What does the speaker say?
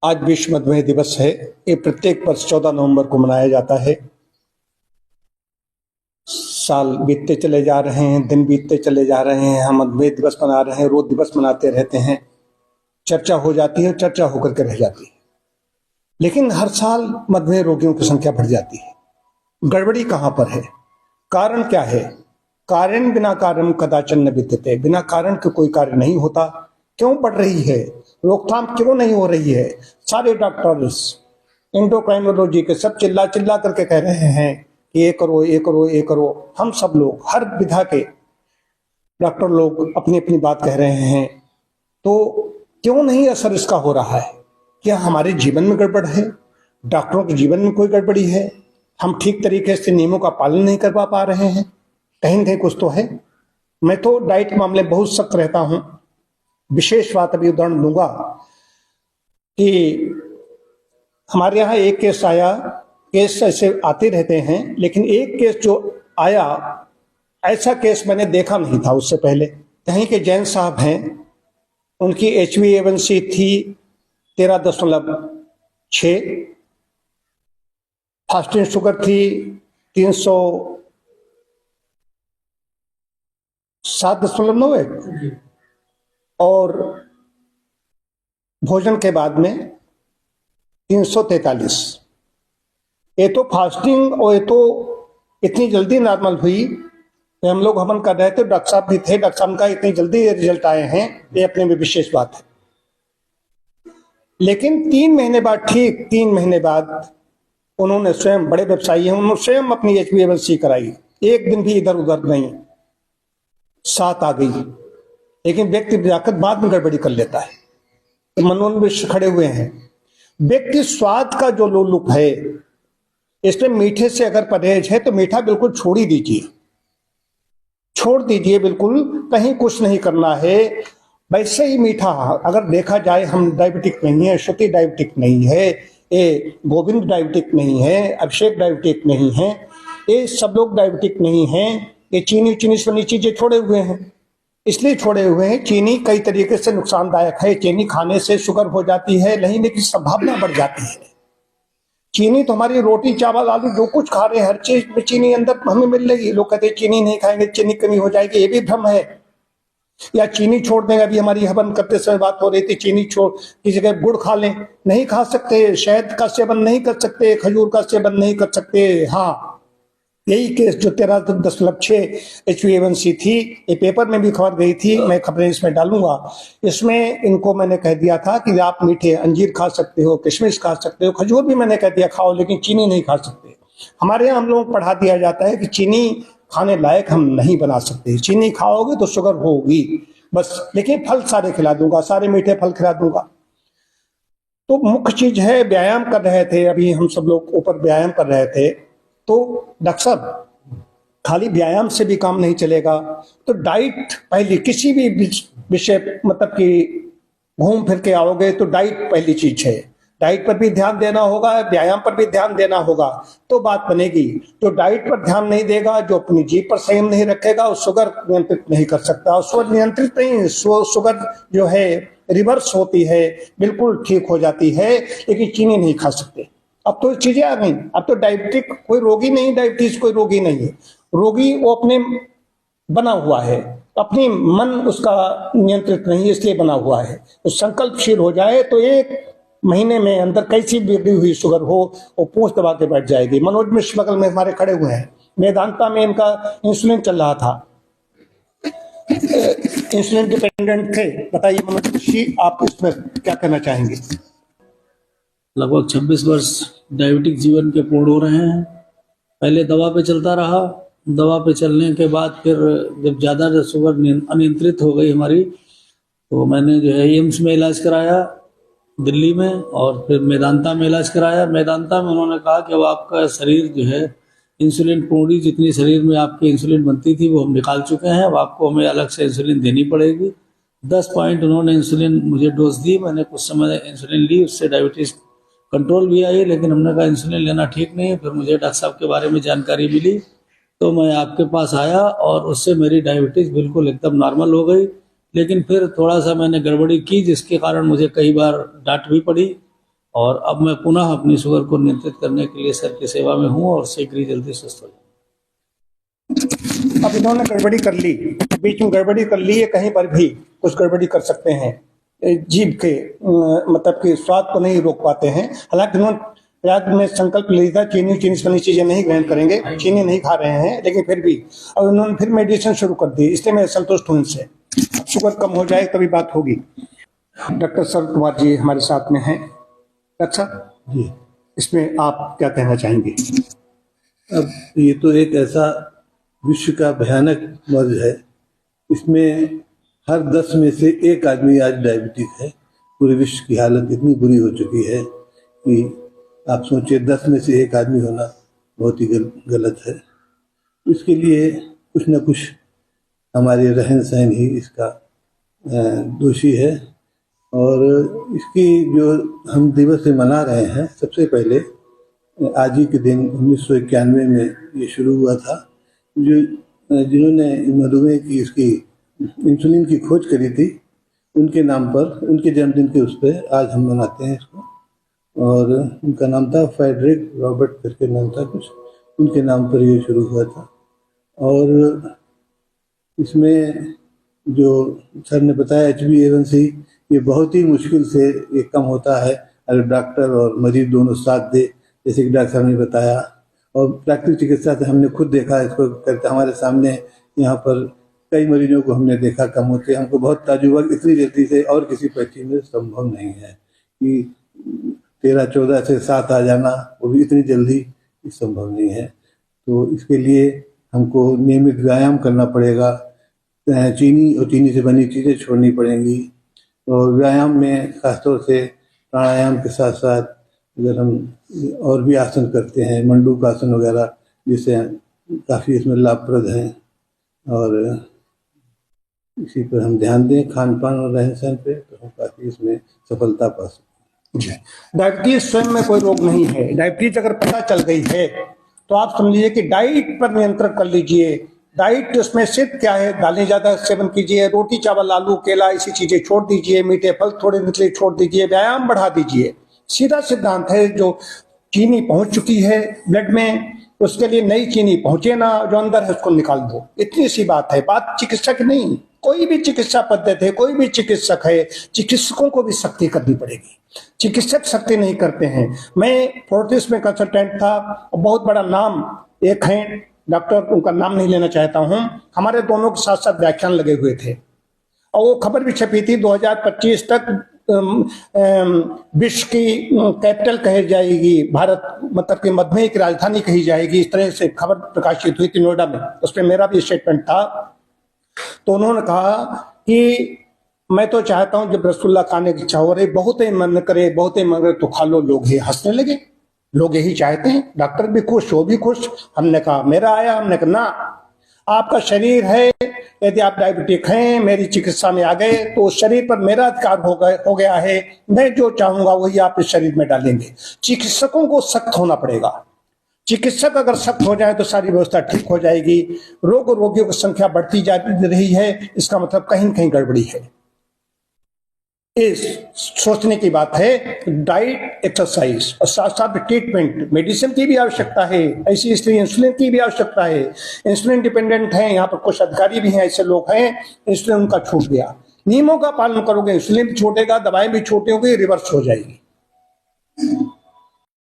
आज विश्व मधुमेह दिवस है। ये प्रत्येक वर्ष 14 नवंबर को मनाया जाता है। साल बीतते चले जा रहे हैं, दिन बीतते चले जा रहे हैं, हम मधुमेह दिवस मना रहे हैं, रोज दिवस मनाते रहते हैं, चर्चा हो जाती है, चर्चा होकर के रह जाती है। लेकिन हर साल मधुमेह रोगियों की संख्या बढ़ जाती है। गड़बड़ी कहाँ पर है? कारण क्या है? कारण बिना कारण कदाचन न विद्यते। बिना कारण के कोई कार्य नहीं होता। क्यों बढ़ रही है? रोकथाम क्यों नहीं हो रही है? सारे डॉक्टर्स एंडोक्राइनोलॉजी के सब चिल्ला चिल्ला करके कह रहे हैं कि ये करो, ये करो, ये करो। हम सब लोग, हर विधा के डॉक्टर लोग अपनी अपनी बात कह रहे हैं। तो क्यों नहीं असर इसका हो रहा है? क्या हमारे जीवन में गड़बड़ है? डॉक्टरों के जीवन में कोई गड़बड़ी है? हम ठीक तरीके से नियमों का पालन नहीं कर पा रहे हैं? कहीं न कहीं कुछ तो है। मैं तो डाइट मामले बहुत सख्त रहता हूं। विशेष बात अभी उदाहरण दूंगा कि हमारे यहाँ एक केस आया। केस ऐसे आते रहते हैं, लेकिन एक केस जो आया, ऐसा केस मैंने देखा नहीं था उससे पहले। कहीं के जैन साहब हैं, उनकी HbA1c थी 13.6, फास्टिंग शुगर थी 307.9 और भोजन के बाद में 343। ये तो फास्टिंग, और ये तो इतनी जल्दी नॉर्मल हुई कि हम लोग हवन कर रहे थे, डॉक्टर साहब भी थे, डॉक्टर साहब का इतनी जल्दी रिजल्ट आए हैं, ये अपने में विशेष बात है। लेकिन 3 महीने बाद, ठीक 3 महीने बाद उन्होंने स्वयं, बड़े व्यवसायी हैं, उन्होंने स्वयं अपनी HbA1c कराई। एक दिन भी इधर उधर नहीं, 7 आ गई। लेकिन व्यक्ति जाकर बाद में गड़बड़ी कर लेता है। तो मनोन विश्व खड़े हुए हैं। व्यक्ति स्वाद का जो लोलुप है, इसमें मीठे से अगर परहेज है तो मीठा बिल्कुल छोड़ ही दीजिए, छोड़ दीजिए बिल्कुल। कहीं कुछ नहीं करना है। वैसे ही मीठा, अगर देखा जाए, हम डायबिटिक नहीं है, श्रुति डायबिटिक नहीं है, ये गोविंद डायबिटिक नहीं है, अभिषेक डायबिटिक नहीं है, ये सब लोग डायबिटिक नहीं हैं। ये चीनी वाली चीजें छोड़े हुए हैं। इसलिए छोड़े हुए हैं, चीनी कई तरीके से नुकसानदायक है। चीनी खाने से शुगर हो जाती है, नहीं की संभावना बढ़ जाती है। चीनी तो हमारी रोटी, चावल, आलू जो कुछ खा रहे हैं, हर चीज में चीनी अंदर हमें मिल रही है। लोग कहते हैं चीनी नहीं खाएंगे, चीनी कमी हो जाएगी, ये भी भ्रम है। या चीनी छोड़ देंगे। अभी हमारी हवन करते समय बात हो रही थी, चीनी छोड़ की जगह गुड़ खा लें। नहीं खा सकते। शहद का सेवन नहीं कर सकते, खजूर का सेवन नहीं कर सकते। हाँ, यही केस जो 13.6 HbA1c थी, ये पेपर में भी खबर गई थी, मैं खबरें इसमें डालूंगा। इसमें इनको मैंने कह दिया था कि आप मीठे अंजीर खा सकते हो, किशमिश खा सकते हो, खजूर भी मैंने कह दिया खाओ, लेकिन चीनी नहीं खा सकते। हमारे यहाँ हम लोगों को पढ़ा दिया जाता है कि चीनी खाने लायक हम नहीं बना सकते। चीनी खाओगे तो शुगर होगी बस। लेकिन फल सारे खिला दूंगा, सारे मीठे फल खिला दूंगा। तो मुख्य चीज है, व्यायाम कर रहे थे, अभी हम सब लोग ऊपर व्यायाम कर रहे थे। तो डॉक्टर साहब, खाली व्यायाम से भी काम नहीं चलेगा। तो डाइट पहली, किसी भी विषय, मतलब कि घूम फिर के आओगे तो डाइट पहली चीज है। डाइट पर भी ध्यान देना होगा, व्यायाम पर भी ध्यान देना होगा, तो बात बनेगी। जो डाइट पर ध्यान नहीं देगा, जो अपनी जीभ पर संयम नहीं रखेगा, वो शुगर नियंत्रित नहीं कर सकता। और शुगर नियंत्रित नहीं, शुगर जो है रिवर्स होती है, बिल्कुल ठीक हो जाती है, लेकिन चीनी नहीं खा सकते। अब तो चीजें आ गई। अब तो डायबिटिक कोई रोगी नहीं, डायबिटीज कोई रोगी नहीं है। रोगी वो अपने बना हुआ है, अपनी मन उसका नियंत्रित नहीं, इसलिए बना हुआ है। तो संकल्पशील हो जाए तो 1 महीने में अंदर कैसी बिगड़ी हुई शुगर हो, वो पूंछ दबा के बैठ जाएगी। मनोज मिश्र बगल में हमारे खड़े हुए हैं। वेदांता में इनका इंसुलिन चल रहा था, इंसुलिन डिपेंडेंट थे। बताइए मनोज जी, आप इसमें क्या कहना चाहेंगे? लगभग 26 वर्ष डायबिटिक जीवन के पूर्ण हो रहे हैं। पहले दवा पे चलता रहा। दवा पे चलने के बाद फिर जब ज़्यादा शुगर अनियंत्रित हो गई हमारी, तो मैंने जो है एम्स में इलाज कराया दिल्ली में, और फिर मेदांता में इलाज कराया। मेदांता में उन्होंने कहा कि अब आपका शरीर जो है इंसुलिन पूरी, जितनी शरीर में आपकी इंसुलिन बनती थी वो हम निकाल चुके हैं, अब आपको हमें अलग से इंसुलिन देनी पड़ेगी। 10 पॉइंट उन्होंने इंसुलिन मुझे डोज दी। मैंने कुछ समय इंसुलिन ली, उससे डायबिटीज़ कंट्रोल भी आई, लेकिन हमने कहा इंसुलिन लेना ठीक नहीं है। फिर मुझे डॉक्टर साहब के बारे में जानकारी मिली, तो मैं आपके पास आया, और उससे मेरी डायबिटीज़ बिल्कुल एकदम नॉर्मल हो गई। लेकिन फिर थोड़ा सा मैंने गड़बड़ी की, जिसके कारण मुझे कई बार डांट भी पड़ी। और अब मैं पुनः अपनी शुगर को नियंत्रित करने के लिए सर की सेवा में हूँ और शीघ्र ही जल्दी स्वस्थ हो जाऊँ। अब इन्होंने गड़बड़ी कर ली, बीच में गड़बड़ी कर ली है, कहीं पर भी कुछ गड़बड़ी कर सकते हैं, जीभ के मतलब कि स्वाद को नहीं रोक पाते हैं। हालांकि उन्होंने रात में संकल्प लिया था चीनी से बनी चीजें नहीं ग्रहण करेंगे, चीनी नहीं खा रहे हैं, लेकिन फिर भी अब उन्होंने फिर मेडिसिन शुरू कर दी, इसलिए मैं संतुष्ट हूँ इनसे। शुगर कम हो जाए तभी बात होगी। डॉक्टर शरद कुमार जी हमारे साथ में हैं। अच्छा जी, इसमें आप क्या कहना चाहेंगे? अब ये तो एक ऐसा विश्व का भयानक मर्ज है, इसमें हर 10 में से 1 आदमी आज डायबिटिक है। पूरे विश्व की हालत इतनी बुरी हो चुकी है कि आप सोचिए 10 में से 1 आदमी होना बहुत ही गलत है। इसके लिए कुछ न कुछ हमारे रहन सहन ही इसका दोषी है। और इसकी जो हम दिवस से मना रहे हैं, सबसे पहले आज ही के दिन 1991 में ये शुरू हुआ था। जिन्होंने मधुमेह की इसकी इंसुलिन की खोज करी थी, उनके नाम पर, उनके जन्मदिन के उस पर आज हम मनाते हैं इसको। और उनका नाम था फ्रेडरिक रॉबर्ट करके नाम था कुछ, उनके नाम पर ये शुरू हुआ था। और इसमें जो सर ने बताया HbA1c, ये बहुत ही मुश्किल से ये कम होता है अगर डॉक्टर और मरीज दोनों साथ दे, जैसे कि डॉक्टर साहब ने बताया। और प्राकृतिक चिकित्सा से हमने खुद देखा इसको करते, हमारे सामने यहाँ पर कई मरीजों को हमने देखा कम होते। हमको बहुत ताजुब, इतनी जल्दी से और किसी पद्धति में संभव नहीं है कि 13-14 से 7 आ जाना, वो भी इतनी जल्दी संभव नहीं है। तो इसके लिए हमको नियमित व्यायाम करना पड़ेगा, चीनी और चीनी से बनी चीज़ें छोड़नी पड़ेंगी। और व्यायाम में खासतौर से प्राणायाम के साथ साथ अगर हम और भी आसन करते हैं, मंडूक आसन वगैरह, जिससे काफ़ी इसमें लाभप्रद हैं। और इसी पर हम ध्यान दें, खान पान और रहन सहन पे, तो हम काफ़ी इसमें सफलता पा सकते हैं। डायबिटीज स्वयं में कोई रोग नहीं है। डायबिटीज अगर पता चल गई है तो आप समझ लीजिए कि डाइट पर नियंत्रण कर लीजिए। डाइट उसमें सिर्फ क्या है, दालें ज्यादा सेवन कीजिए, रोटी चावल आलू केला ऐसी चीजें छोड़ दीजिए, मीठे फल थोड़े निकले छोड़ दीजिए, व्यायाम बढ़ा दीजिए। सीधा सिद्धांत है। जो चीनी पहुंच चुकी है ब्लड में, उसके लिए नई चीनी पहुंचे ना, जो अंदर है उसको निकाल दो, इतनी सी बात है। बात चिकित्सक नहीं, कोई भी चिकित्सा पद्धति है, कोई भी चिकित्सक है, चिकित्सकों को भी सख्ती करनी पड़ेगी। चिकित्सक सख्ती नहीं करते हैं। मैं फोर्टिस में कंसल्टेंट था, बहुत बड़ा नाम एक है डॉक्टर, उनका नाम नहीं लेना चाहता हूं, हमारे दोनों के साथ साथ व्याख्यान लगे हुए थे। और वो खबर भी छपी थी 2025 तक विश्व की कैपिटल कही जाएगी, भारत मतलब कि मधुमेह की राजधानी कही जाएगी, इस तरह से खबर प्रकाशित हुई थी नोएडा में। उस पर मेरा भी स्टेटमेंट था। तो उन्होंने कहा कि मैं तो चाहता हूं जब रसगुल्ला खाने की इच्छा हो रही, बहुत ही मन करे, बहुत ही मन करे तो खा लो। लोग ही हंसने लगे, लोग यही चाहते हैं, डॉक्टर भी खुश, वो भी खुश। हमने कहा मेरा आया, हमने कहा ना, आपका शरीर है, यदि आप डायबिटिक हैं, मेरी चिकित्सा में आ गए तो शरीर पर मेरा अधिकार हो गया है, मैं जो चाहूंगा वही आप इस शरीर में डालेंगे। चिकित्सकों को सख्त होना पड़ेगा। चिकित्सक अगर सख्त हो जाए तो सारी व्यवस्था ठीक हो जाएगी। रोगियों की संख्या बढ़ती जा रही है, इसका मतलब कहीं न कहीं गड़बड़ी है। इस सोचने की बात है। डाइट, एक्सरसाइज और साथ साथ ट्रीटमेंट, मेडिसिन की भी आवश्यकता है, ऐसी इसलिए इंसुलिन की भी आवश्यकता है। इंसुलिन डिपेंडेंट हैं, यहाँ पर कुछ अधिकारी भी हैं, ऐसे लोग हैं, इंसुलिन उनका छूट गया। नियमों का पालन करोगे इंसुलिन भी छूटेगा, दवाएं भी छूटेंगी, रिवर्स हो जाएगी।